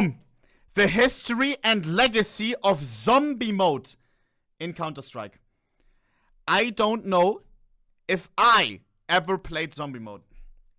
Boom! The history and legacy of zombie mode in Counter-Strike. I don't know if I ever played zombie mode.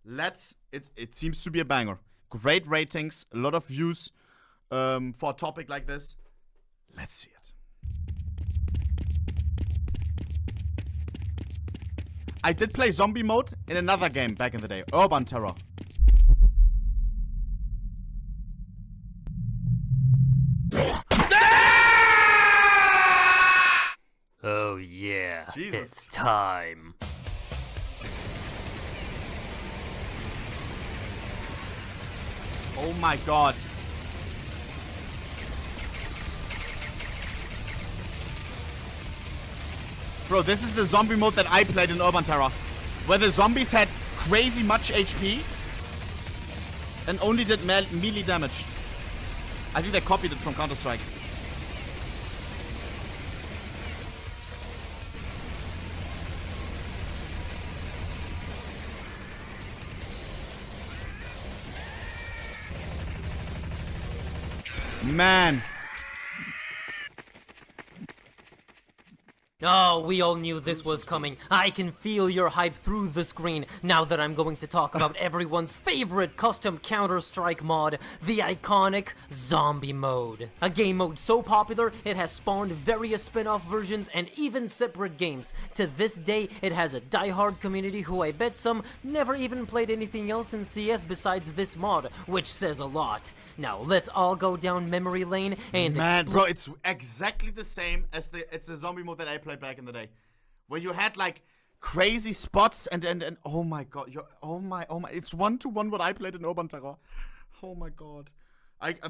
It seems to be a banger. Great ratings, a lot of views for a topic like this. Let's see it. I did play zombie mode in another game back in the day, Urban Terror. Oh yeah, Jesus. It's time. Oh my god. Bro, this is the zombie mode that I played in Urban Terror, where the zombies had crazy much HP and only did melee damage. I think they copied it from Counter-Strike. Man. Oh, we all knew this was coming. I can feel your hype through the screen now that I'm going to talk about everyone's favorite custom Counter-Strike mod, the iconic Zombie Mode. A game mode so popular, it has spawned various spin-off versions and even separate games. To this day, it has a die-hard community who I bet some never even played anything else in CS besides this mod, which says a lot. Now, let's all go down memory lane and bro, it's exactly the same as it's the zombie mode that I played back in the day, where you had like crazy spots and oh my god, oh my, it's 1-to-1 what I played in Urban Terror. Oh my god,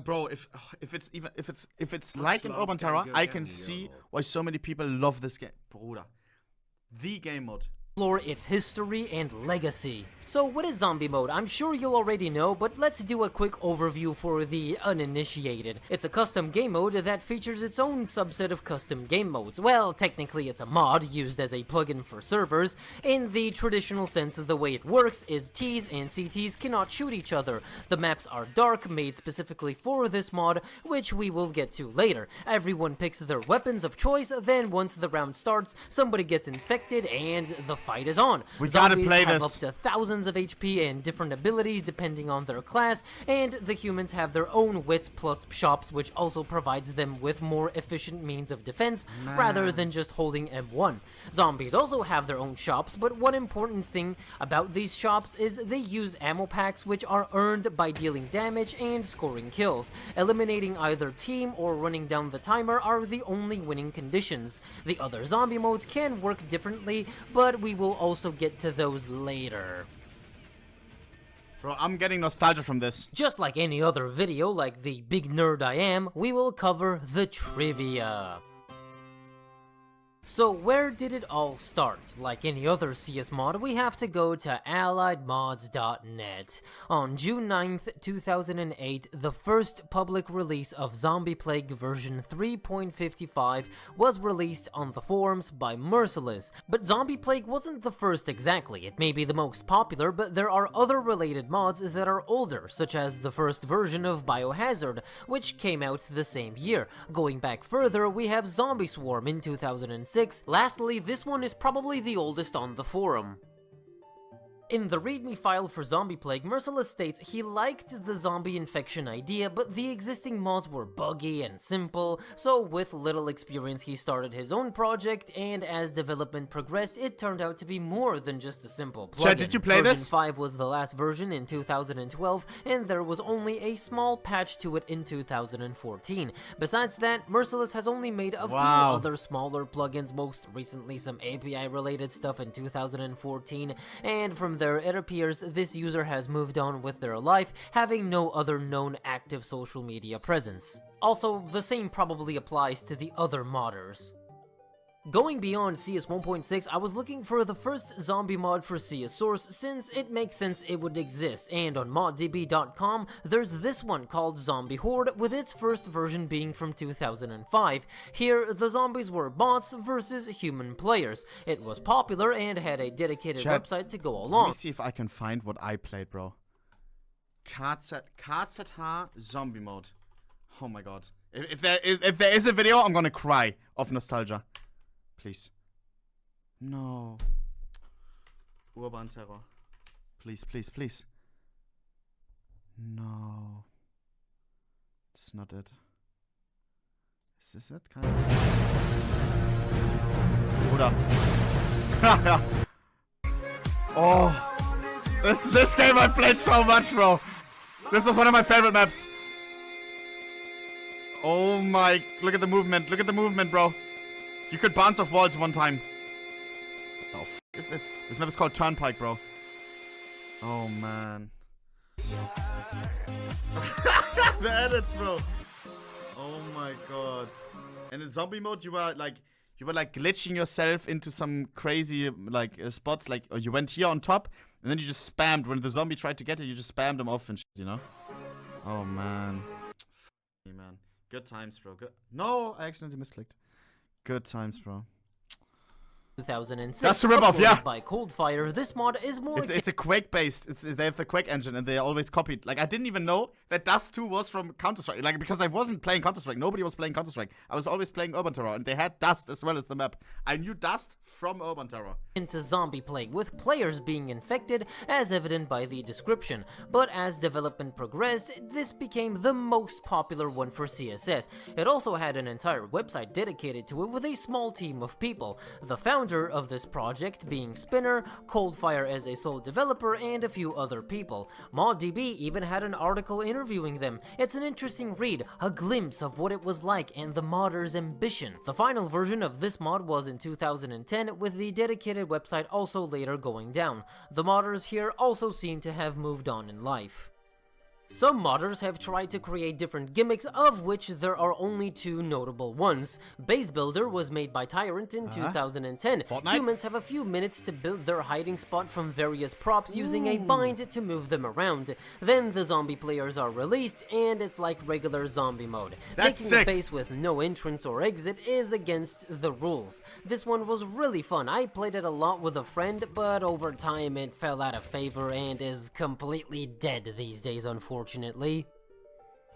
bro, if it's like in Urban Terror, I can see why so many people love this game, Bruder. The game mode. Explore its history and legacy. So what is zombie mode? I'm sure you'll already know, but let's do a quick overview for the uninitiated. It's a custom game mode that features its own subset of custom game modes. Well, technically it's a mod used as a plugin for servers. In the traditional sense, the way it works is Ts and CTs cannot shoot each other. The maps are dark, made specifically for this mod, which we will get to later. Everyone picks their weapons of choice, then once the round starts, somebody gets infected and the fight is on. We gotta Zombies play have this. up to thousands of HP and different abilities depending on their class, and the humans have their own wits plus shops, which also provides them with more efficient means of defense rather than just holding M1. Zombies also have their own shops, but one important thing about these shops is they use ammo packs which are earned by dealing damage and scoring kills. Eliminating either team or running down the timer are the only winning conditions. The other zombie modes can work differently, but we will also get to those later. Bro, I'm getting nostalgia from this. Just like any other video, like the big nerd I am, we will cover the trivia. So where did it all start? Like any other CS mod, we have to go to alliedmods.net. On June 9th, 2008, the first public release of Zombie Plague version 3.55 was released on the forums by Merciless. But Zombie Plague wasn't the first exactly. It may be the most popular, but there are other related mods that are older, such as the first version of Biohazard, which came out the same year. Going back further, we have Zombie Swarm in 2006. Lastly, this one is probably the oldest on the forum. In the readme file for Zombie Plague, Merciless states he liked the zombie infection idea, but the existing mods were buggy and simple, so with little experience he started his own project, and as development progressed, it turned out to be more than just a simple plugin. Chad, did you play this? Version 5 was the last version in 2012, and there was only a small patch to it in 2014. Besides that, Merciless has only made a few other smaller plugins, most recently some API-related stuff in 2014, and from there, it appears this user has moved on with their life, having no other known active social media presence. Also, the same probably applies to the other modders. Going beyond CS 1.6, I was looking for the first zombie mod for CS Source since it makes sense it would exist, and on moddb.com there's this one called Zombie Horde, with its first version being from 2005. Here, the zombies were bots versus human players. It was popular and had a dedicated website to go along. Let me see if I can find what I played, bro. KZH Zombie Mode. Oh my god. If there is a video, I'm gonna cry of nostalgia. Please. No. Urban Terror. Please, please, please. No. It's not it. Is this it? Kind of. Bruder. Oh. This game I played so much, bro. This was one of my favorite maps. Oh my. Look at the movement. Look at the movement, bro. You could bounce off walls one time. What the f is this? This map is called Turnpike, bro. Oh man. The edits, bro. Oh my god. And in zombie mode, you were like glitching yourself into some crazy like spots. Like, or you went here on top, and then you just spammed. When the zombie tried to get it, you just spammed him off and shit, you know? Oh man. F man. Good times, bro. Good. No, I accidentally misclicked. Good times, bro. 2006. That's a rip-off, yeah. By Coldfire, this mod is more. It's a Quake based. They have the Quake engine and they always copied. Like I didn't even know that Dust 2 was from Counter-Strike. Like because I wasn't playing Counter-Strike. Nobody was playing Counter-Strike. I was always playing Urban Terror and they had Dust as well as the map. I knew Dust from Urban Terror. Into zombie plague, with players being infected, as evident by the description. But as development progressed, this became the most popular one for CSS. It also had an entire website dedicated to it with a small team of people. The founder of this project being Spinner, Coldfire as a sole developer, and a few other people. ModDB even had an article interviewing them. It's an interesting read, a glimpse of what it was like and the modder's ambition. The final version of this mod was in 2010, with the dedicated website also later going down. The modders here also seem to have moved on in life. Some modders have tried to create different gimmicks, of which there are only two notable ones. Base Builder was made by Tyrant in 2010. Fortnite? Humans have a few minutes to build their hiding spot from various props using a bind to move them around. Then the zombie players are released, and it's like regular zombie mode. That's Making sick. a base with no entrance or exit is against the rules. This one was really fun. I played it a lot with a friend, but over time it fell out of favor and is completely dead these days, unfortunately.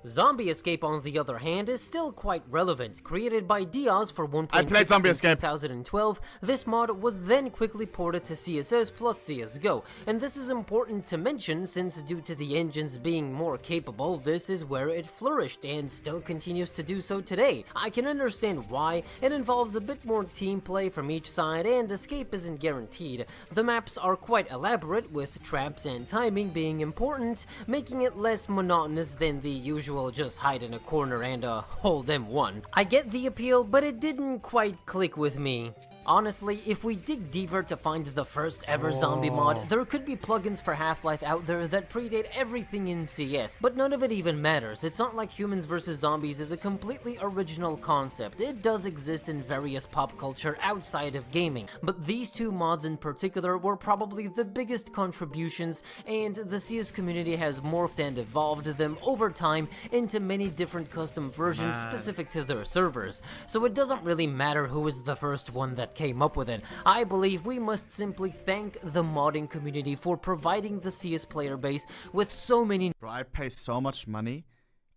Zombie Escape, on the other hand, is still quite relevant. Created by Diaz for 1.6 I played Zombie in Escape. 2012, this mod was then quickly ported to CSS plus CSGO, and this is important to mention since due to the engines being more capable, this is where it flourished and still continues to do so today. I can understand why. It involves a bit more team play from each side and escape isn't guaranteed. The maps are quite elaborate, with traps and timing being important, making it less monotonous than the usual just hide in a corner and hold M1. I get the appeal, but it didn't quite click with me. Honestly, if we dig deeper to find the first ever zombie mod, there could be plugins for Half-Life out there that predate everything in CS, but none of it even matters. It's not like Humans vs. Zombies is a completely original concept. It does exist in various pop culture outside of gaming, but these two mods in particular were probably the biggest contributions, and the CS community has morphed and evolved them over time into many different custom versions specific to their servers. So it doesn't really matter who is the first one that came up with it. I believe we must simply thank the modding community for providing the CS player base with so many. Bro, I'd pay so much money.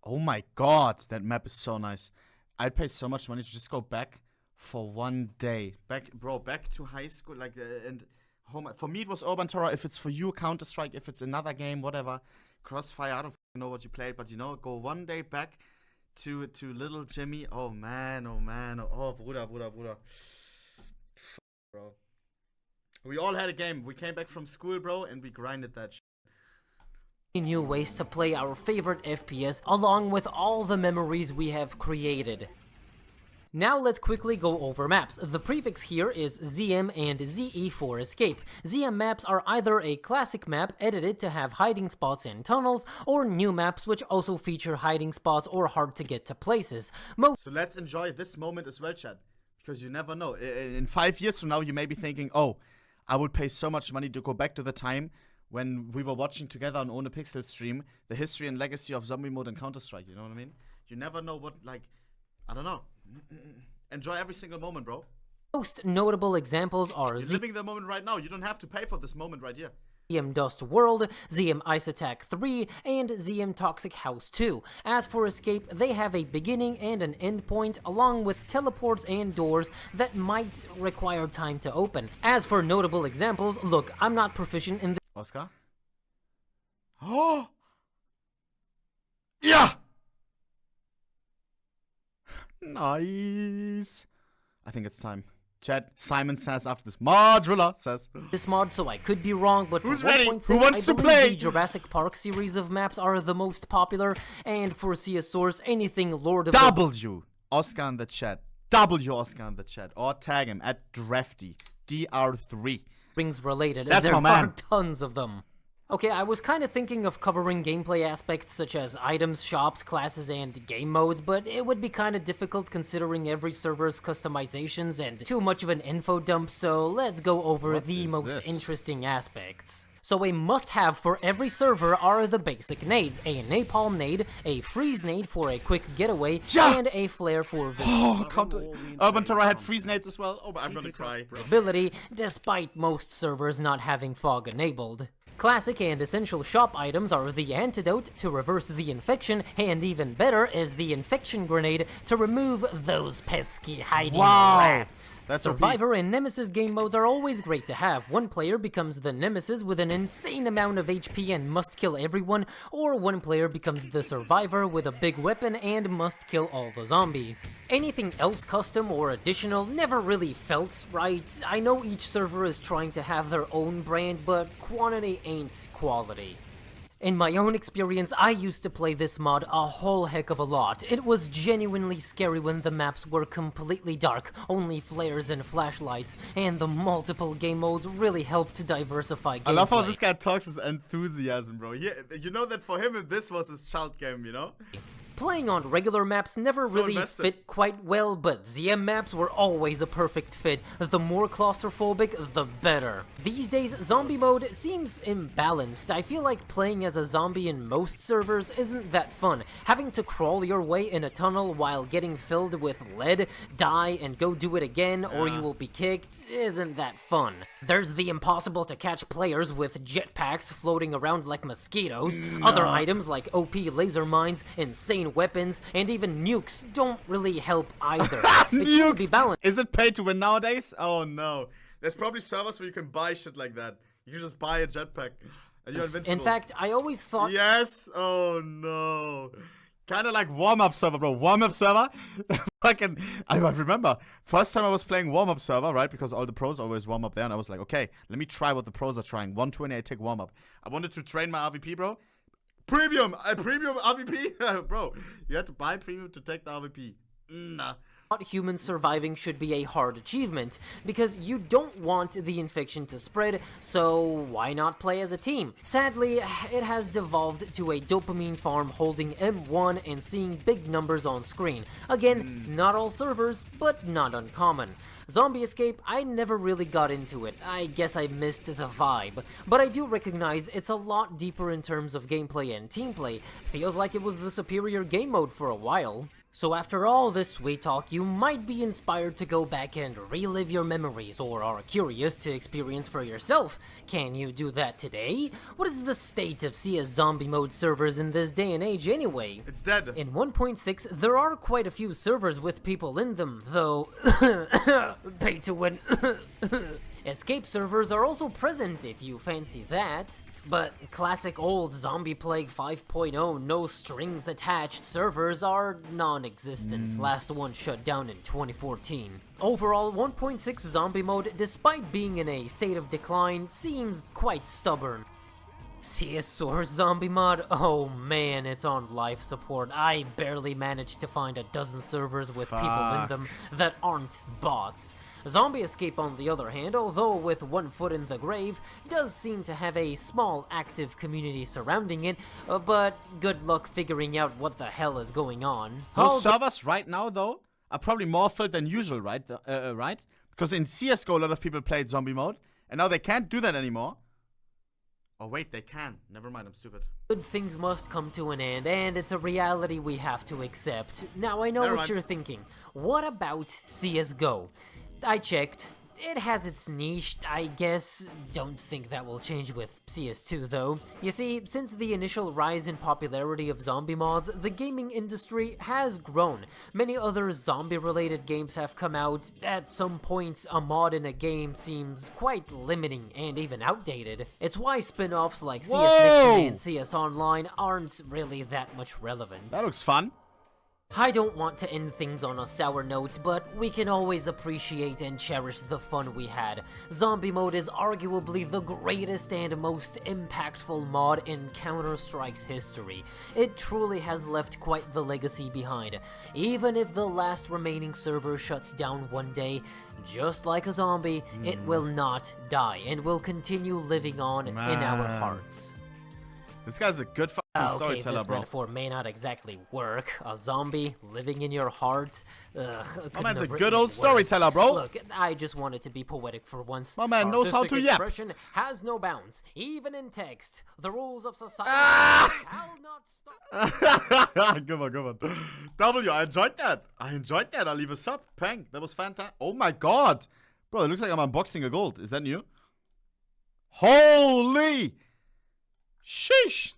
Oh my god, that map is so nice. I'd pay so much money to just go back for one day. Back to high school. Like, and home. For me, it was Urban Terror. If it's for you, Counter-Strike. If it's another game, whatever. Crossfire, I don't know what you played, but you know, go one day back to little Jimmy. Oh man, oh man. Oh, Bruder. Bro. We all had a game. We came back from school, bro, and we grinded that shit. New ways to play our favorite FPS, along with all the memories we have created. Now let's quickly go over maps. The prefix here is ZM and ZE for escape. ZM maps are either a classic map edited to have hiding spots and tunnels, or new maps which also feature hiding spots or hard to get to places. So let's enjoy this moment as well, Chad. Because you never know. In 5 years from now, you may be thinking, oh, I would pay so much money to go back to the time when we were watching together on ohnePixel stream the history and legacy of zombie mode and Counter-Strike. You know what I mean? You never know what, like, I don't know. Enjoy every single moment, bro. Most notable examples are You're living the moment right now. You don't have to pay for this moment right here. ZM Dust World, ZM Ice Attack 3, and ZM Toxic House 2. As for Escape, they have a beginning and an end point, along with teleports and doors that might require time to open. As for notable examples, look, I'm not proficient in Oscar? Oh! Yeah! Nice. I think it's time. Chat, Simon says after this. Modrilla says. this mod, so I could be wrong, but Who's for ready? 1.6, Who wants I to believe play? the Jurassic Park series of maps are the most popular, and for CS Source, anything Lord of the... W Oscar in the chat. W Oscar in the chat. Or tag him at Drafty. DR3. Rings related. That's there my man. are tons of them. Okay, I was kind of thinking of covering gameplay aspects such as items, shops, classes, and game modes, but it would be kind of difficult considering every server's customizations and too much of an info dump, so let's go over What the is most this? interesting aspects. So a must-have for every server are the basic nades, a napalm nade, a freeze nade for a quick getaway, Yeah! and a flare for Oh, Urban Terror had freeze nades as well. Oh, I'm gonna cry. visibility, despite most servers not having fog enabled. Classic and essential shop items are the antidote to reverse the infection, and even better is the infection grenade to remove those pesky hiding rats. That's OP. Survivor and Nemesis game modes are always great to have. One player becomes the Nemesis with an insane amount of HP and must kill everyone, or one player becomes the Survivor with a big weapon and must kill all the zombies. Anything else custom or additional never really felt right. I know each server is trying to have their own brand, but quantity ain't quality. In my own experience, I used to play this mod a whole heck of a lot. It was genuinely scary when the maps were completely dark, only flares and flashlights, and the multiple game modes really helped to diversify gameplay. I love how this guy talks with enthusiasm, bro. You know that for him, this was his child game, you know? Playing on regular maps never So really invested. fit quite well, but ZM maps were always a perfect fit. The more claustrophobic, the better. These days, zombie mode seems imbalanced. I feel like playing as a zombie in most servers isn't that fun. Having to crawl your way in a tunnel while getting filled with lead, die, and go do it again, or you will be kicked, isn't that fun. There's the impossible to catch players with jetpacks floating around like mosquitoes. Other items like OP laser mines, insane weapons, and even nukes don't really help either. It should be Nukes! balanced. Is it pay to win nowadays? Oh no. There's probably servers where you can buy shit like that. You can just buy a jetpack and you're invincible. In fact, I always thought Yes. Oh no. Kind of like warm-up server, bro. Warm-up server. Fucking. I remember first time I was playing warm-up server, right? Because all the pros always warm up there, and I was like, okay, let me try what the pros are trying. 128 tick warm-up. I wanted to train my RVP, bro. Premium RVP, bro. You had to buy premium to take the RVP. Nah. humans surviving should be a hard achievement, because you don't want the infection to spread, so why not play as a team? Sadly, it has devolved to a dopamine farm holding M1 and seeing big numbers on screen. Again, not all servers, but not uncommon. Zombie Escape, I never really got into it. I guess I missed the vibe. But I do recognize it's a lot deeper in terms of gameplay and team play. Feels like it was the superior game mode for a while. So after all this sweet talk, you might be inspired to go back and relive your memories, or are curious to experience for yourself. Can you do that today? What is the state of CS zombie mode servers in this day and age anyway? It's dead. In 1.6, there are quite a few servers with people in them, though pay to win. Escape servers are also present if you fancy that. But classic old Zombie Plague 5.0 no strings attached servers are non-existent. Last one shut down in 2014. Overall, 1.6 zombie mode, despite being in a state of decline, seems quite stubborn. CS Source zombie mod? Oh man, it's on life support. I barely managed to find a dozen servers with people in them that aren't bots. Zombie Escape, on the other hand, although with one foot in the grave, does seem to have a small active community surrounding it, but good luck figuring out what the hell is going on. Those servers right now, though, are probably more filled than usual, right? Right? Because in CSGO, a lot of people played zombie mode, and now they can't do that anymore. Oh wait, they can. Never mind, I'm stupid. Good things must come to an end, and it's a reality we have to accept. Now, I know Never what mind. you're thinking. What about CSGO? I checked. it has its niche, I guess. Don't think that will change with CS2 though. You see, since the initial rise in popularity of zombie mods, the gaming industry has grown. Many other zombie-related games have come out. At some point, a mod in a game seems quite limiting and even outdated. It's why spin-offs like CS Next Gen and CS Online aren't really that much relevant. That looks fun. I don't want to end things on a sour note, but we can always appreciate and cherish the fun we had. Zombie mode is arguably the greatest and most impactful mod in Counter-Strike's history. It truly has left quite the legacy behind. Even if the last remaining server shuts down one day, just like a zombie, it will not die and will continue living on in our hearts. This guy's a good fucking storyteller, this bro. metaphor may not exactly work. A zombie living in your heart. My man's a good old storyteller, bro. Look, I just wanted to be poetic for once. My man knows how to yap. Expression has no bounds, even in text. The rules of society shall not stop. Good one. W, I enjoyed that. I'll leave a sub. Pang, that was fantastic. Oh my god. Bro, it looks like I'm unboxing a gold. Is that new? Holy... Sheesh.